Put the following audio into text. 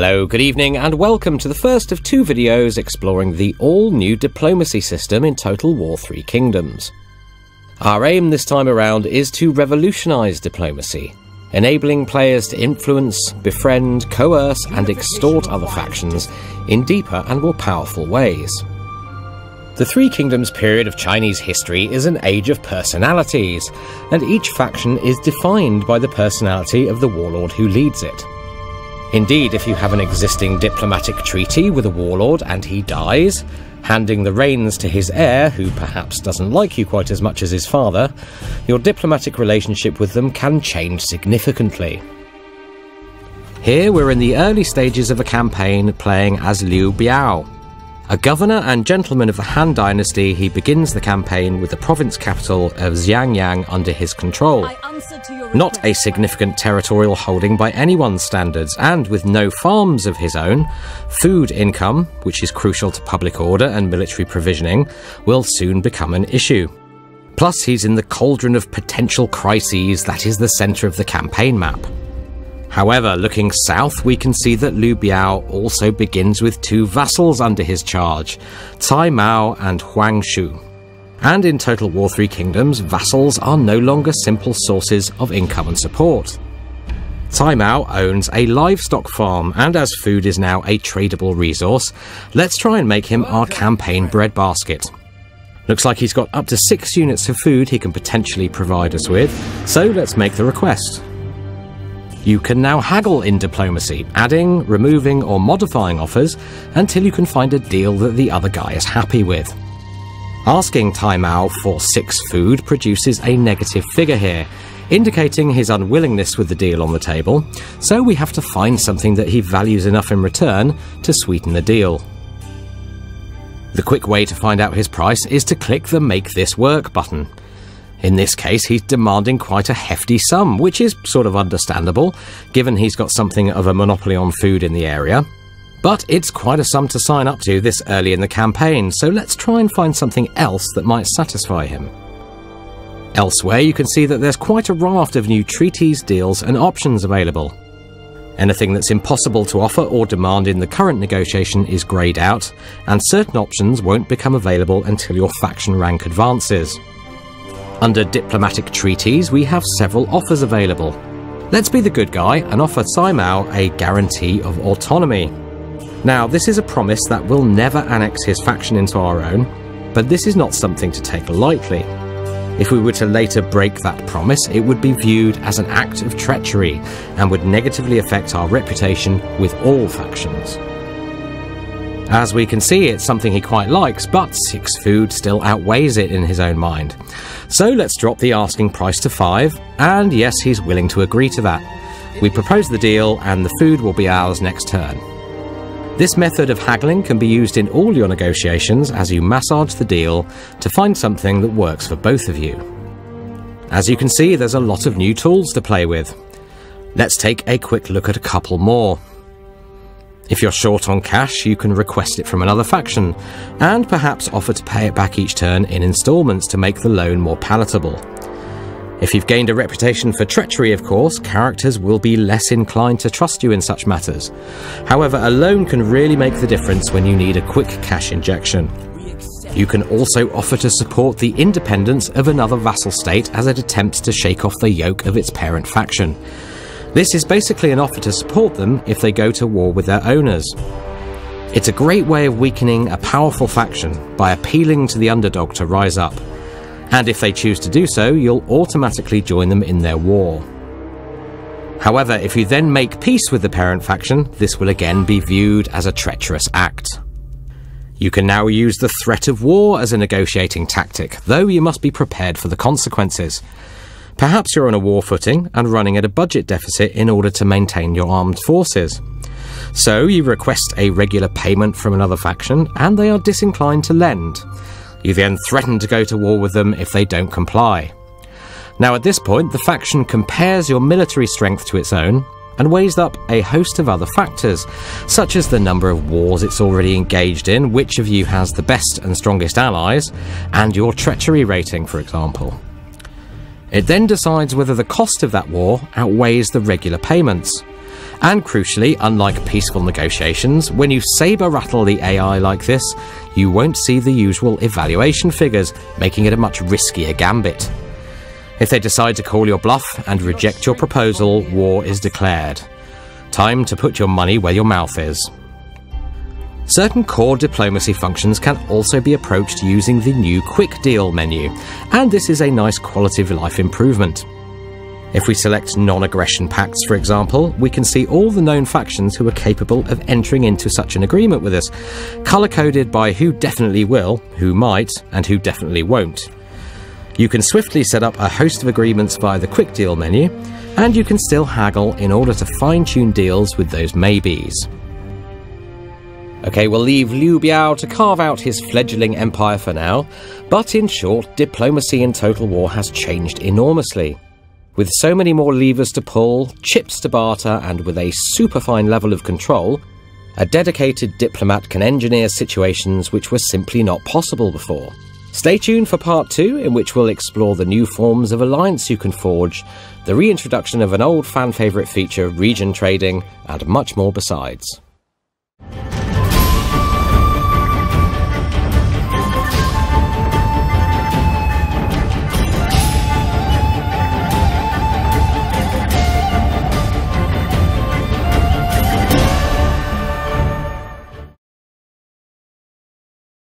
Hello, good evening, and welcome to the first of two videos exploring the all-new diplomacy system in Total War 3 Kingdoms. Our aim this time around is to revolutionise diplomacy, enabling players to influence, befriend, coerce and extort other factions in deeper and more powerful ways. The Three Kingdoms period of Chinese history is an age of personalities, and each faction is defined by the personality of the warlord who leads it. Indeed, if you have an existing diplomatic treaty with a warlord and he dies, handing the reins to his heir, who perhaps doesn't like you quite as much as his father, your diplomatic relationship with them can change significantly. Here we're in the early stages of a campaign playing as Liu Biao. A governor and gentleman of the Han Dynasty, he begins the campaign with the province capital of Xiangyang under his control. Not a significant territorial holding by anyone's standards, and with no farms of his own, food income, which is crucial to public order and military provisioning, will soon become an issue. Plus, he's in the cauldron of potential crises that is the centre of the campaign map. However, looking south, we can see that Liu Biao also begins with two vassals under his charge, Cai Mao and Huang Shu. And in Total War 3 Kingdoms, vassals are no longer simple sources of income and support. Cai Mao owns a livestock farm, and as food is now a tradable resource, let's try and make him our campaign breadbasket. Looks like he's got up to 6 units of food he can potentially provide us with, so let's make the request. You can now haggle in diplomacy, adding, removing or modifying offers until you can find a deal that the other guy is happy with. Asking Cai Mao for 6 food produces a negative figure here, indicating his unwillingness with the deal on the table, so we have to find something that he values enough in return to sweeten the deal. The quick way to find out his price is to click the Make This Work button. In this case, he's demanding quite a hefty sum, which is sort of understandable, given he's got something of a monopoly on food in the area. But it's quite a sum to sign up to this early in the campaign, so let's try and find something else that might satisfy him. Elsewhere, you can see that there's quite a raft of new treaties, deals and options available. Anything that's impossible to offer or demand in the current negotiation is greyed out, and certain options won't become available until your faction rank advances. Under diplomatic treaties, we have several offers available. Let's be the good guy and offer Cai Mao a guarantee of autonomy. Now, this is a promise that we'll never annex his faction into our own, but this is not something to take lightly. If we were to later break that promise, it would be viewed as an act of treachery and would negatively affect our reputation with all factions. As we can see, it's something he quite likes, but 6 food still outweighs it in his own mind. So let's drop the asking price to 5, and yes, he's willing to agree to that. We propose the deal, and the food will be ours next turn. This method of haggling can be used in all your negotiations as you massage the deal to find something that works for both of you. As you can see, there's a lot of new tools to play with. Let's take a quick look at a couple more. If you're short on cash, you can request it from another faction, and perhaps offer to pay it back each turn in installments to make the loan more palatable. If you've gained a reputation for treachery, of course, characters will be less inclined to trust you in such matters. However, a loan can really make the difference when you need a quick cash injection. You can also offer to support the independence of another vassal state as it attempts to shake off the yoke of its parent faction. This is basically an offer to support them if they go to war with their owners. It's a great way of weakening a powerful faction by appealing to the underdog to rise up. And if they choose to do so, you'll automatically join them in their war. However, if you then make peace with the parent faction, this will again be viewed as a treacherous act. You can now use the threat of war as a negotiating tactic, though you must be prepared for the consequences. Perhaps you're on a war footing and running at a budget deficit in order to maintain your armed forces. So you request a regular payment from another faction, and they are disinclined to lend. You then threaten to go to war with them if they don't comply. Now at this point, the faction compares your military strength to its own and weighs up a host of other factors, such as the number of wars it's already engaged in, which of you has the best and strongest allies, and your treachery rating, for example. It then decides whether the cost of that war outweighs the regular payments. And crucially, unlike peaceful negotiations, when you saber-rattle the AI like this, you won't see the usual evaluation figures, making it a much riskier gambit. If they decide to call your bluff and reject your proposal, war is declared. Time to put your money where your mouth is. Certain core diplomacy functions can also be approached using the new Quick Deal menu, and this is a nice quality of life improvement. If we select non-aggression pacts, for example, we can see all the known factions who are capable of entering into such an agreement with us, colour-coded by who definitely will, who might, and who definitely won't. You can swiftly set up a host of agreements via the Quick Deal menu, and you can still haggle in order to fine-tune deals with those maybes. Okay, we'll leave Liu Biao to carve out his fledgling empire for now, but in short, diplomacy in Total War has changed enormously. With so many more levers to pull, chips to barter, and with a superfine level of control, a dedicated diplomat can engineer situations which were simply not possible before. Stay tuned for part 2, in which we'll explore the new forms of alliance you can forge, the reintroduction of an old fan favourite feature, region trading, and much more besides.